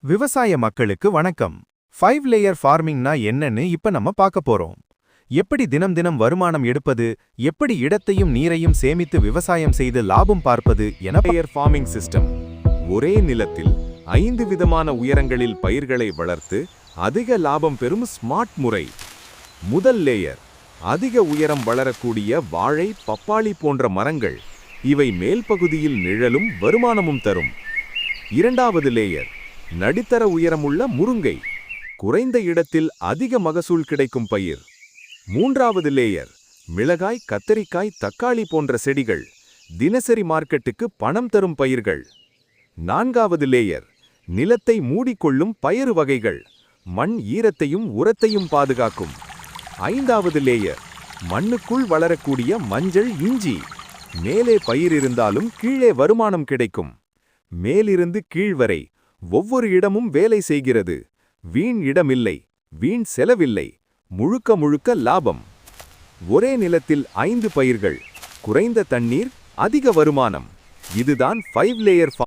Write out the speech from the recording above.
விவசாய மக்களுக்கு வணக்கம். 5 லேயர் ஃபார்மிங்னா என்னன்னு இப்ப நம்ம பார்க்க போறோம். எப்படி தினம் தினம் வருமானம் எடுப்பது, எப்படி இடத்தையும் நீரையும் சேமித்து விவசாயம் செய்து லாபம் பார்ப்பது என லேயர் ஃபார்மிங் சிஸ்டம். ஒரே நிலத்தில் 5 விதமான உயரங்களில் பயிர்களை வளர்த்து அதிக லாபம் பெறும் ஸ்மார்ட் முறை. முதல் லேயர் அதிக உயரம் வளரக்கூடிய வாழை, பப்பாளி போன்ற மரங்கள். இவை மேல் பகுதியில் நிழலும் வருமானமும் தரும். இரண்டாவது லேயர் நடுத்தர உயரமுள்ள முருங்கை, குறைந்த இடத்தில் அதிக மகசூல் கிடைக்கும் பயிர். மூன்றாவது லேயர் மிளகாய், கத்தரிக்காய், தக்காளி போன்ற செடிகள், தினசரி மார்க்கெட்டுக்கு பணம் தரும் பயிர்கள். நான்காவது லேயர் நிலத்தை மூடிக்கொள்ளும் பயறு வகைகள், மண் ஈரத்தையும் உரத்தையும் பாதுகாக்கும். ஐந்தாவது லேயர் மண்ணுக்குள் வளரக்கூடிய மஞ்சள், இஞ்சி. மேலே பயிர் இருந்தாலும் கீழே வருமானம் கிடைக்கும். மேலிருந்து கீழ் வரை ஒவ்வொரு இடமும் வேலை செய்கிறது. வீண் இடமில்லை, வீண் செலவில்லை, முழுக்க முழுக்க லாபம். ஒரே நிலத்தில் 5 பயிர்கள், குறைந்த தண்ணீர், அதிக வருமானம். இதுதான் 5 லேயர்